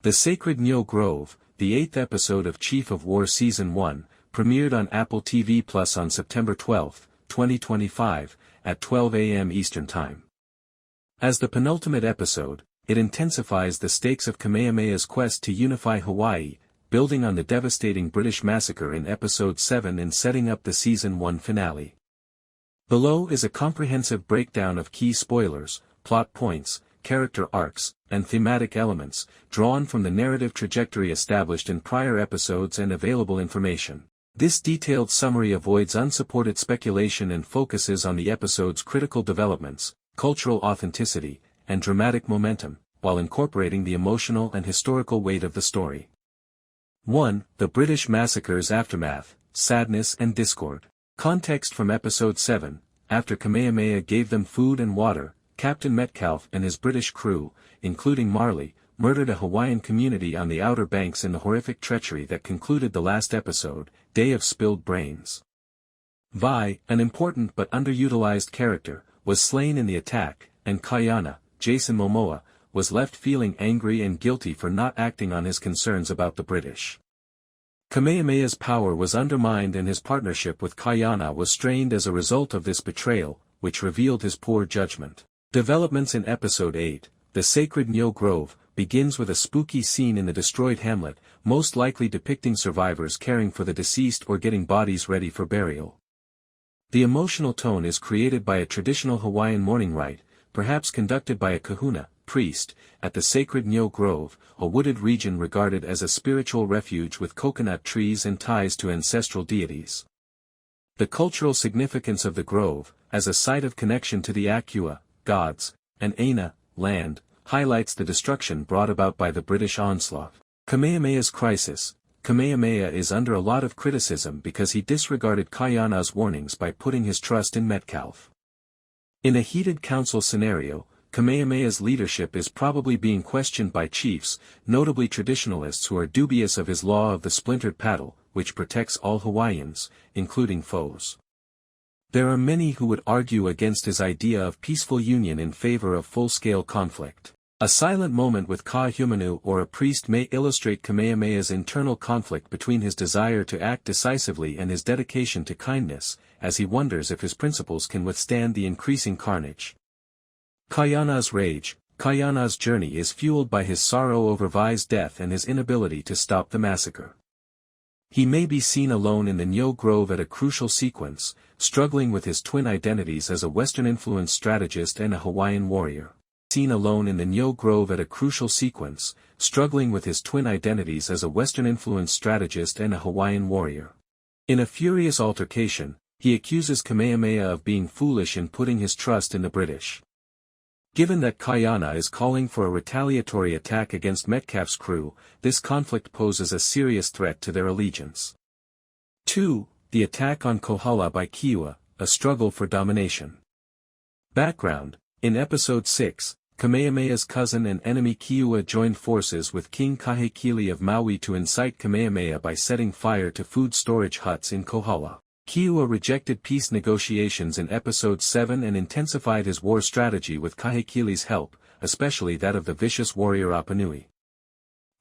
The Sacred Niu Grove, the 8th episode of Chief of War Season 1, premiered on Apple TV Plus on September 12, 2025, at 12 a.m. Eastern Time. As the penultimate episode, it intensifies the stakes of Kamehameha's quest to unify Hawaii, building on the devastating British massacre in Episode 7 and setting up the Season 1 finale. Below is a comprehensive breakdown of key spoilers, plot points, character arcs, and thematic elements, drawn from the narrative trajectory established in prior episodes and available information. This detailed summary avoids unsupported speculation and focuses on the episode's critical developments, cultural authenticity, and dramatic momentum, while incorporating the emotional and historical weight of the story. 1. The British Massacre's Aftermath, Sadness and Discord. Context from Episode 7, after Kamehameha gave them food and water, Captain Metcalfe and his British crew, including Marley, murdered a Hawaiian community on the Outer Banks in the horrific treachery that concluded the last episode, Day of Spilled Brains. Vi, an important but underutilized character, was slain in the attack, and Kayana, Jason Momoa, was left feeling angry and guilty for not acting on his concerns about the British. Kamehameha's power was undermined and his partnership with Kayana was strained as a result of this betrayal, which revealed his poor judgment. Developments in Episode 8, The Sacred Niu Grove, begins with a spooky scene in the destroyed hamlet, most likely depicting survivors caring for the deceased or getting bodies ready for burial. The emotional tone is created by a traditional Hawaiian mourning rite, perhaps conducted by a kahuna, priest, at the Sacred Niu Grove, a wooded region regarded as a spiritual refuge with coconut trees and ties to ancestral deities. The cultural significance of the grove, as a site of connection to the Kiwa, gods, and iana, land, highlights the destruction brought about by the British onslaught. Kamehameha's crisis. Kamehameha is under a lot of criticism because he disregarded Kayana's warnings by putting his trust in Metcalfe. In a heated council scenario, Kamehameha's leadership is probably being questioned by chiefs, notably traditionalists who are dubious of his law of the splintered paddle, which protects all Hawaiians, including foes. There are many who would argue against his idea of peaceful union in favor of full-scale conflict. A silent moment with Kahumanu or a priest may illustrate Kamehameha's internal conflict between his desire to act decisively and his dedication to kindness, as he wonders if his principles can withstand the increasing carnage. Kayana's rage. Kayana's journey is fueled by his sorrow over Vi's death and his inability to stop the massacre. He may be seen alone in the Niu Grove at a crucial sequence, struggling with his twin identities as a Western-influenced strategist and a Hawaiian warrior. Seen alone in the Niu Grove at a crucial sequence, struggling with his twin identities as a Western-influenced strategist and a Hawaiian warrior. In a furious altercation, he accuses Kamehameha of being foolish in putting his trust in the British. Given that Kayana is calling for a retaliatory attack against Metcalfe's crew, this conflict poses a serious threat to their allegiance. 2. The attack on Kohala by Kiwa, a struggle for domination. Background. In Episode 6, Kamehameha's cousin and enemy Kiwa joined forces with King Kahekili of Maui to incite Kamehameha by setting fire to food storage huts in Kohala. Kiwa rejected peace negotiations in Episode 7 and intensified his war strategy with Kahekili's help, especially that of the vicious warrior Apanui.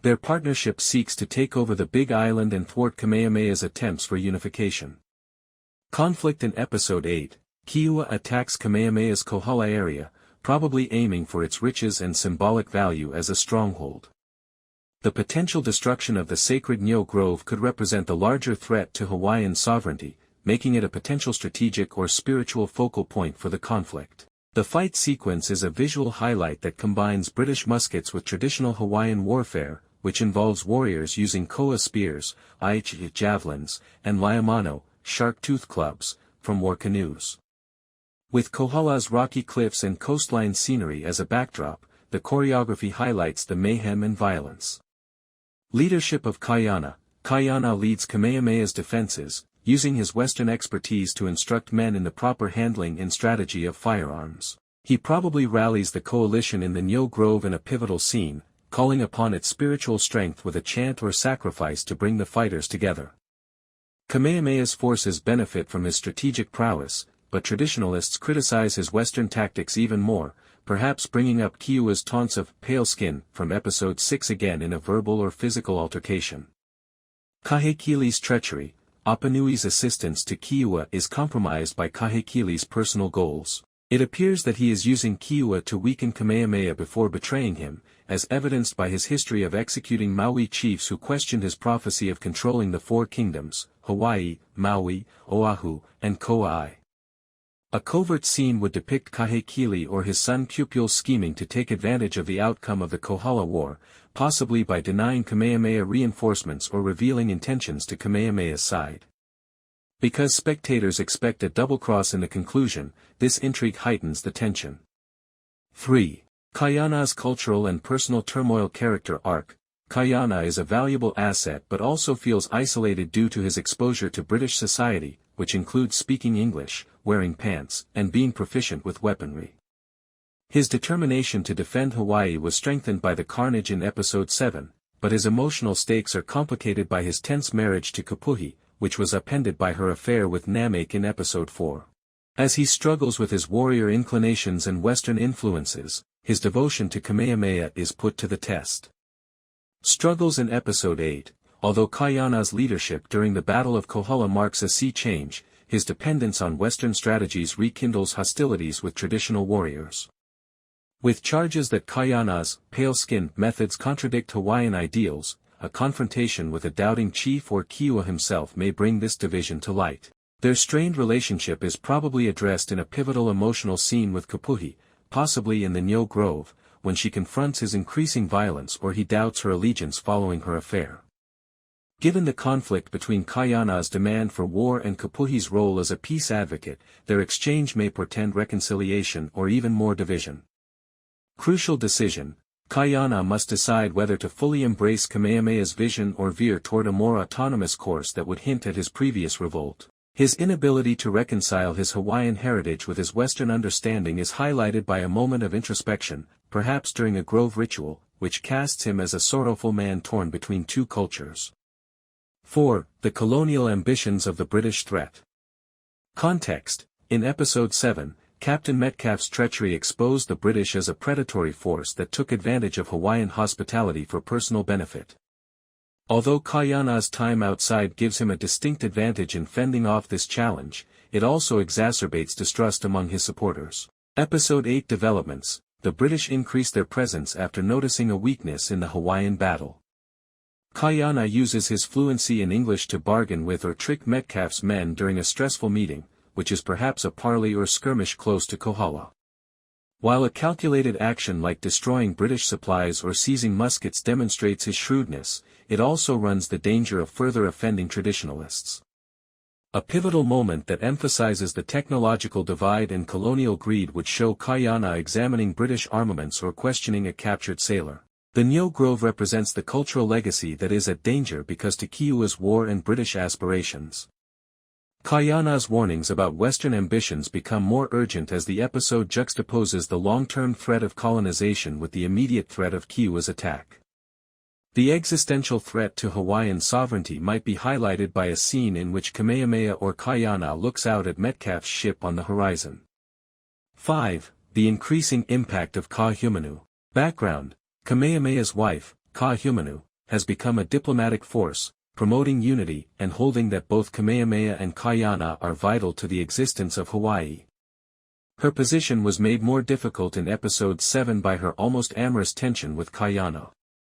Their partnership seeks to take over the Big Island and thwart Kamehameha's attempts for unification. Conflict in Episode 8, Kiwa attacks Kamehameha's Kohala area, probably aiming for its riches and symbolic value as a stronghold. The potential destruction of the Sacred Niu Grove could represent the larger threat to Hawaiian sovereignty, making it a potential strategic or spiritual focal point for the conflict. The fight sequence is a visual highlight that combines British muskets with traditional Hawaiian warfare, which involves warriors using koa spears, aichi javelins, and liamano, shark-tooth clubs, from war canoes. With Kohala's rocky cliffs and coastline scenery as a backdrop, the choreography highlights the mayhem and violence. Leadership of Kayana. Kayana leads Kamehameha's defenses, using his Western expertise to instruct men in the proper handling and strategy of firearms. He probably rallies the coalition in the Niu Grove in a pivotal scene, calling upon its spiritual strength with a chant or sacrifice to bring the fighters together. Kamehameha's forces benefit from his strategic prowess, but traditionalists criticize his Western tactics even more, perhaps bringing up Kiwa's taunts of pale skin from episode 6 again in a verbal or physical altercation. Kahekili's treachery. Apanui's assistance to Kiwa is compromised by Kahekili's personal goals. It appears that he is using Kiwa to weaken Kamehameha before betraying him, as evidenced by his history of executing Maui chiefs who questioned his prophecy of controlling the four kingdoms, Hawaii, Maui, Oahu, and Kauai. A covert scene would depict Kahekili or his son Pupil scheming to take advantage of the outcome of the Kohala War, possibly by denying Kamehameha reinforcements or revealing intentions to Kamehameha's side. Because spectators expect a double-cross in the conclusion, this intrigue heightens the tension. 3. Kayana's cultural and personal turmoil character arc. Kayana is a valuable asset but also feels isolated due to his exposure to British society, which includes speaking English, wearing pants, and being proficient with weaponry. His determination to defend Hawaii was strengthened by the carnage in episode 7, but his emotional stakes are complicated by his tense marriage to Kapuhi, which was upended by her affair with Namek in episode 4. As he struggles with his warrior inclinations and Western influences, his devotion to Kamehameha is put to the test. Struggles in episode 8. Although Kayana's leadership during the Battle of Kohala marks a sea change, his dependence on Western strategies rekindles hostilities with traditional warriors. With charges that Kayana's pale-skin methods contradict Hawaiian ideals, a confrontation with a doubting chief or Kiwa himself may bring this division to light. Their strained relationship is probably addressed in a pivotal emotional scene with Kapuhi, possibly in the Niu Grove, when she confronts his increasing violence or he doubts her allegiance following her affair. Given the conflict between Kayana's demand for war and Kapuhi's role as a peace advocate, their exchange may portend reconciliation or even more division. Crucial decision. Kayana must decide whether to fully embrace Kamehameha's vision or veer toward a more autonomous course that would hint at his previous revolt. His inability to reconcile his Hawaiian heritage with his Western understanding is highlighted by a moment of introspection, perhaps during a grove ritual, which casts him as a sorrowful man torn between two cultures. 4. The colonial ambitions of the British threat. Context. In episode 7, Captain Metcalfe's treachery exposed the British as a predatory force that took advantage of Hawaiian hospitality for personal benefit. Although Kayana's time outside gives him a distinct advantage in fending off this challenge, it also exacerbates distrust among his supporters. Episode 8 developments. The British increase their presence after noticing a weakness in the Hawaiian battle. Kayana uses his fluency in English to bargain with or trick Metcalfe's men during a stressful meeting, which is perhaps a parley or skirmish close to Kohala. While a calculated action like destroying British supplies or seizing muskets demonstrates his shrewdness, it also runs the danger of further offending traditionalists. A pivotal moment that emphasizes the technological divide and colonial greed would show Kayana examining British armaments or questioning a captured sailor. The Niu Grove represents the cultural legacy that is at danger because to Kiwa's war and British aspirations. Kayana's warnings about Western ambitions become more urgent as the episode juxtaposes the long-term threat of colonization with the immediate threat of Kiwa's attack. The existential threat to Hawaiian sovereignty might be highlighted by a scene in which Kamehameha or Kayana looks out at Metcalfe's ship on the horizon. 5. The increasing impact of Kahumanu. Background. Kamehameha's wife, Kahumanu, has become a diplomatic force, promoting unity and holding that both Kamehameha and Kayana are vital to the existence of Hawaii. Her position was made more difficult in episode 7 by her almost amorous tension with Kayana.